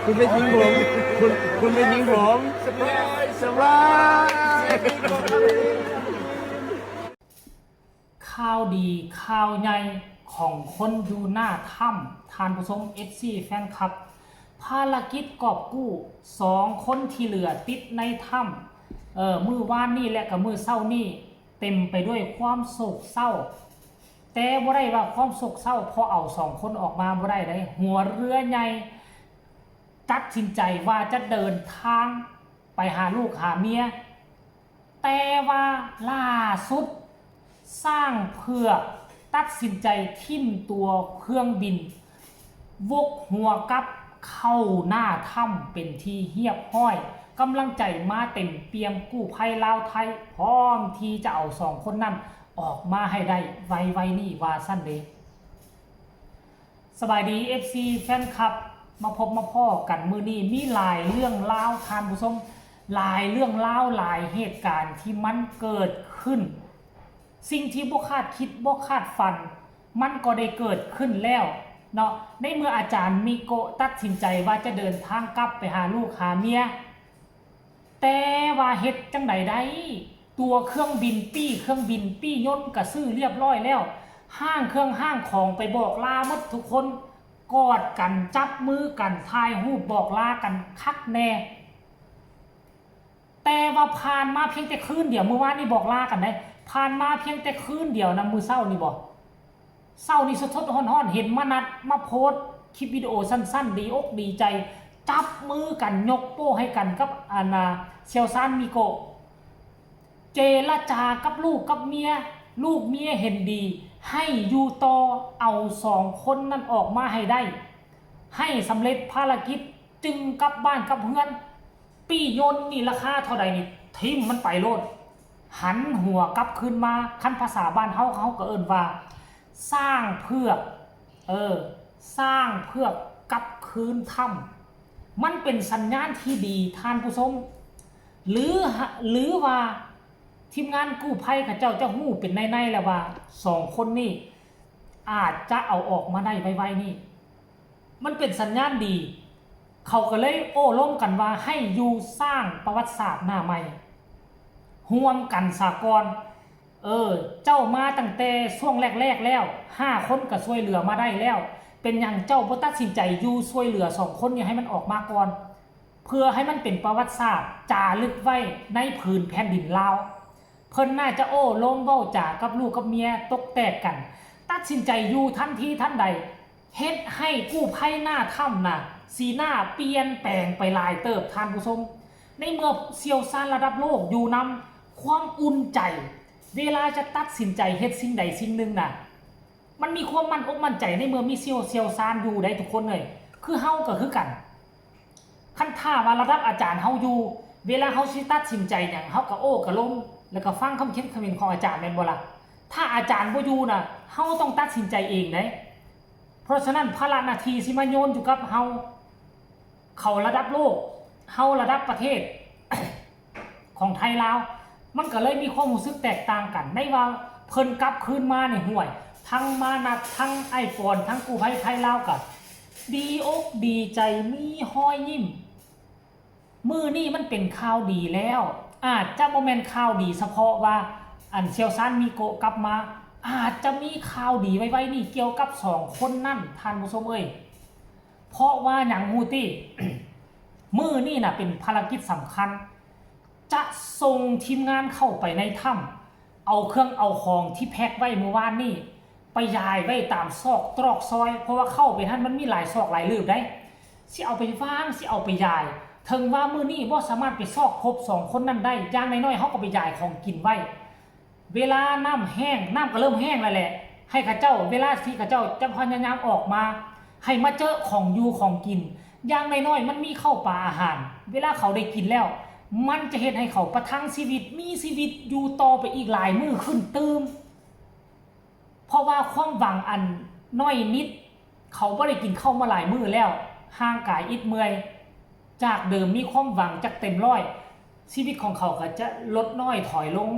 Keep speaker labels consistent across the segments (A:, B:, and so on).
A: คุณไม่ทิ้งผมคุณไม่ทิ้งผมสบาย
B: ข่าวดีข่าวใหญ่ของคนอยู่หน้าถ้ำทานผู้ชม FC แฟนคลับภารกิจกอบกู้2คนที่เหลือติดในถ้ำมือวานนี่และกับมือเศร้านี่เต็มไปด้วยความโศกเศร้าแต่บ่ได้ว่าความโศกเศร้าพอเอา2คนออกมาบ่ได้เลยหัวเรือใหญ่ตัดสินใจว่าจะเดินทางไปหาลูกหาเมียแต่ว่าล่าสุดสร้างเพื่อตัดสินใจทิ่มตัวเครื่องบินวกหัวกับเข้าหน้าถ้ำเป็นที่เฮียบห้อยกำลังใจมาเต็มเปียมกู้ภัยลาวไทยพร้อมที่จะเอา2คนนั้นออกมาให้ได้ไวๆนี่ว่าสั้นเด้สบายดี FC แฟนคลับมาพบมาพ่อกันมือนี้มีหลายเรื่องเล่าทานผู้ชมหลายเรื่องเล่าหลายเหตุการณ์ที่มันเกิดขึ้นสิ่งที่บ่คาดคิดบ่คาดฝันมันก็ได้เกิดขึ้นแล้วเนาะในเมื่ออาจารย์มิโกะตัดสินใจว่าจะเดินทางกลับไปหาลูกหาเมียแต่ว่าเฮ็ดจังใดได้ตัวเครื่องบินปี้ยนต์ก็ซื้อเรียบร้อยแล้วห้างเครื่องห้างของไปบอกลาหมดทุกคนกอดกันจับมือกันถ่ายรูปบอกลากันคักแน่แต่ว่าผ่านมาเพียงแต่คืนเดียวเมื่อวานนี้บอกลากันได้ผ่านมาเพียงแต่คืนเดียวนะมือเศร้านี่บอกเศร้านี่สดๆฮ้อนๆเห็นมานัดมาโพสคลิปวิดีโอสั้นๆดีอกดีใจจับมือกันยกโป้ให้กันกับเซียวซานมิโกะเจรจากับลูกกับเมียลูกเมียเห็นดีให้ยูโตเอา2คนนั้นออกมาให้ได้ให้สำเร็จภารกิจจึงกลับบ้านกับเพื่อนปี้ยนต์นี่ราคาเท่าใดนี่ทิ่มมันไปโลดหันหัวกลับคืนมาคันภาษาบ้านเขาก็เอิ้นว่าสร้างเพื่อสร้างเพื่อกลับคืนถ้ำมันเป็นสัญญาณที่ดีท่านผู้ชมหรือว่าทีมงานกู้ภัยเขาเจ้าจะหู้เป็นในแล้วว่า2คนนี่อาจจะเอาออกมาได้ไวๆนี่มันเป็นสัญญาณดีเขาก็เลยโอ้ล้มกันว่าให้อยู่สร้างประวัติศาสตร์หน้าใหม่ห่วมกันสากลเจ้ามาตั้งแต่ช่วงแรกๆแล้ว5คนก็ช่วยเหลือมาได้แล้วเป็นอย่างเจ้าบ่ตัดสินใจอยู่ช่วยเหลือ2คนนี่ให้มันออกมาก่อนเพื่อให้มันเป็นประวัติศาสตร์จารึกไว้ในผืนแผ่นดินลาวเพิ่นน่าจะโอ้ล้มเว้าจากับลูกกับเมียตกแตกกันตัดสินใจอยู่ทันทีทันใดเฮ็ดให้กู้ภัยหน้าถ้ำน่ะสีหน้าเปลี่ยนแปลงไปหลายเติบท่านผู้ชมในเมื่อเซียวซานระดับโลกอยู่นำความอุ่นใจเวลาจะตัดสินใจเฮ็ดสิ่งใดสิ่งหนึ่งน่ะมันมีความมั่นอกมั่นใจในเมื่อมีเซียวซานอยู่ได้ทุกคนเลยคือเฮาก็คือกันคันท่าว่าระดับอาจารย์เฮาอยู่เวลาเฮาสิตัดสินใจหยังเฮาก็โอ้ก็ล้มแล้วก็ฟังคำคิดคำเห็นของอาจารย์แม่นบ่ล่ะถ้าอาจารย์บ่อยู่น่ะเฮาต้องตัดสินใจเองเด้เพราะฉะนั้นภาระหน้าที่สิมาโยนอยู่กับเฮาเขาระดับโลกเฮาระดับประเทศ ของไทยลาวมันก็เลยมีความรู้สึกแตกต่างกันในว่าเพิ่นกลับคืนมาเนี่ยห่วยทั้งมานัดทั้งไอโฟนทั้งกู้ภัยไทยลาวกับดีอกดีใจมีหอยยิ้มมือนี่มันเป็นข่าวดีแล้วอาจจะโมเมนต์ข่าวดีเฉพาะว่าอันเซียวซานมิโกะกลับมาอาจจะมีข่าวดีไว้นี่เกี่ยวกับ2คนนั่นท่านผู้ชมเพราะว่าหยังฮูตี้ มือนี่น่ะเป็นภารกิจสำคัญจะส่งทีมงานเข้าไปในถ้ำเอาเครื่องเอาของที่แพ็คไว้เมื่อวานนี่ไปยายไว้ตามซอกตรอกซอยเพราะว่าเข้าไปท่านมันมีหลายซอกหลายลืบได้สิเอาไปวางสิเอาไปยายถึงว่ามือนี่บ่สามารถไปซอกครบ2คนนั้นได้อย่างน้อยๆเขาก็ไปยายของกินไว้เวลาน้ำแห้งน้ำก็เริ่มแห้งแล้วแหละให้ข้าเจ้าเวลาที่ข้าเจ้าจะพยายามออกมาให้มาเจอของอยู่ของกินอย่างน้อยๆมันมีข้าวปลาอาหารเวลาเขาได้กินแล้วมันจะเฮ็ดให้เขาประทังชีวิตมีชีวิตอยู่ต่อไปอีกหลายมื้อขึ้นเติมเพราะว่าความหวังอันน้อยนิดเขาบ่ได้กินข้าวมาหลายมื้อแล้วห่างกายอิดเมื่อยจากเดิมมีความหวังจากเต็มร้อยชีวิตของเขาก็จะลดน้อยถอยลง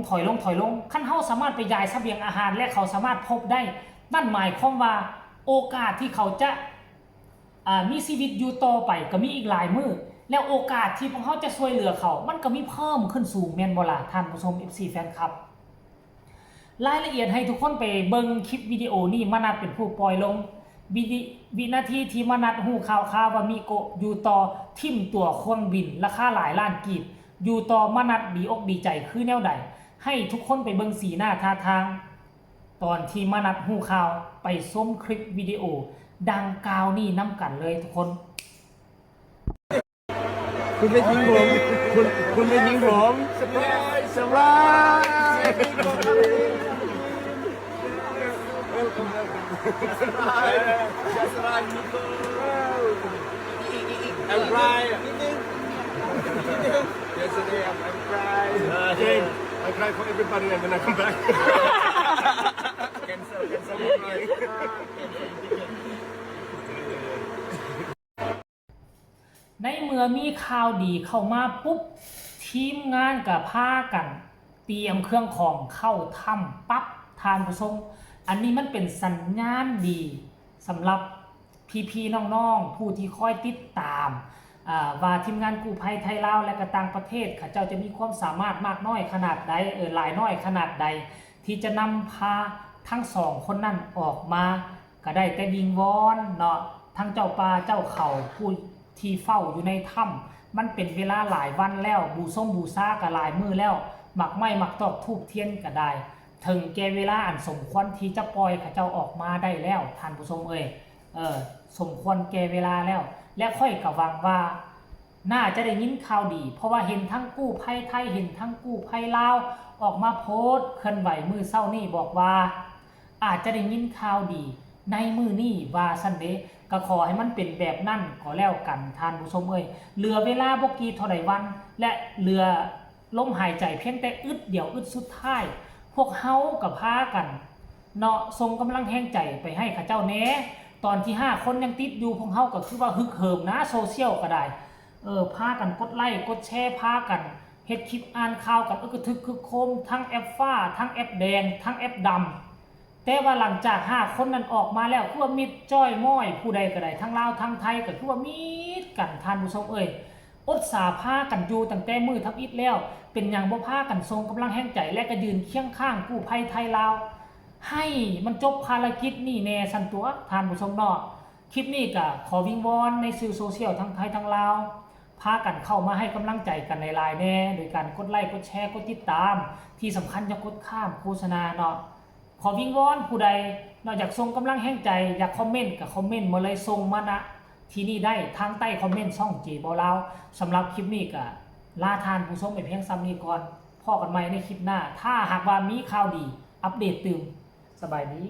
B: คันเฮาสามารถไปยายเสบียงอาหารและเขาสามารถพบได้นั่นหมายความว่าโอกาสที่เขาจะ มีชีวิตอยู่ต่อไปก็มีอีกหลายมื้อแล้วโอกาสที่พวกเขาจะช่วยเหลือเขามันก็มีเพิ่มขึ้นสูงแม่นบ่ล่ะท่านผู้ชม FC แฟนคลับรายละเอียดให้ทุกคนไปเบิ่งคลิปวิดีโอนี้มานัดเป็นผู้ปล่อยลงวินาทีที่มานัดฮู้ข่าวว่ามีโกอยู่ต่อทิ่มตัวเครื่องบินราคาหลายล้านกีบอยู่ต่อมานัดดีอกดีใจคือแนวใดให้ทุกคนไปเบิ่งสีหน้าท่าทางตอนที่มานัดฮู้ข่าวไปชมคลิปวิดีโอดังกล่าวนี้นํกันเลยทุกคน
A: คุณไปยิงผมคุณไปยิงผมสบายสบาย I'm crying. Yesterday I'm crying. James, I cry for everybody and then I come back. Cancel crying.
B: ในเมื่อมีข่าวดีเข้ามาปุ๊บทีมงานกับพากันเตรียมเครื่องของเข้าถ้ำปั๊บทานผู้ชมอันนี้มันเป็นสัญญาณดีสำหรับพี่ๆน้องๆผู้ที่คอยติดตามว่าทีมงานกู้ภัยไทยลาวและก็ต่างประเทศเขาเจ้าจะมีความสามารถมากน้อยขนาดใดหลายน้อยขนาดใดที่จะนำพาทั้งสองคนนั้นออกมาก็ได้แต่วิงวอนเนาะทั้งเจ้าป่าเจ้าเขาผู้ที่เฝ้าอยู่ในถ้ำมันเป็นเวลาหลายวันแล้วบูชาก็หลายมื้อแล้วหมักไม้หมักตอกทูบเทียนก็ได้ถึงแก่เวลาอันสมควรที่จะปล่อยเขาเจ้าออกมาได้แล้วท่านผู้ชมสมควรแก่เวลาแล้วและค่อยกะหวังว่าน่าจะได้ยินข่าวดีเพราะว่าเห็นทั้งกู้ภัยไทยเห็นทั้งกู้ภัยลาวออกมาโพสต์เคลื่อนไหวมือเศร้านี่บอกว่าอาจจะได้ยินข่าวดีในมือนี่ว่าซันเดย์ก็ขอให้มันเป็นแบบนั่นก็แล้วกันท่านผู้ชมเหลือเวลาบ่กี่เท่าใดวันและเหลือลมหายใจเพียงแต่อึดเดียวอึดสุดท้ายพวกเฮากับพากันเนาะส่งกำลังแห่งใจไปให้ข้าเจ้าแน่ตอนที่5คนยังติดอยู่พวกเฮาก็คือว่าฮึกเหิมนะโซเชียลก็ได้พากันกดไลค์กดแชร์พากันเฮ็ดคลิปอ่านข่าวกันกระทึกคึกโคมทั้งแอปฟ้าทั้งแอปแดงทั้งแอปดำแต่ว่าหลังจาก5คนนั้นออกมาแล้วคือว่ามิดจ้อยม้อยผู้ใดก็ได้ทั้งลาวทั้งไทยก็คือว่ามิดกันท่านผู้ชมอดสาพากันอยู่ตั้งแต่มือทับอิดแล้วเป็นอย่างบ่พากันทรงกำลังแห่งใจและก็ยืนเคียงข้างกู้ภัยไทยลาวให้มันจบภารกิจนี่แน่สันตัวท่านผู้ชมเนาะคลิปนี้ก็ขอวิงวอนในสื่อโซเชียลทั้งไทยทั้งลาวพากันเข้ามาให้กำลังใจกันในไลน์แน่โดยการกดไลค์กดแชร์กดติดตามที่สำคัญอย่ากดข้ามโฆษณาเนาะขอวิงวอนผู้ใดนอกจากส่งกำลังแห่งใจอยากคอมเมนต์ก็คอมเมนต์มาเลยส่งมานะที่นี่ได้ทางใต้คอมเมนต์ช่องจีบอลาวสำหรับคลิปนี้ก็ลาทานผู้ชมไปเพียงซ้ำนี้ก่อนพอกันใหม่ในคลิปหน้าถ้าหากว่ามีข่าวดีอัปเดตตื่มสบายดี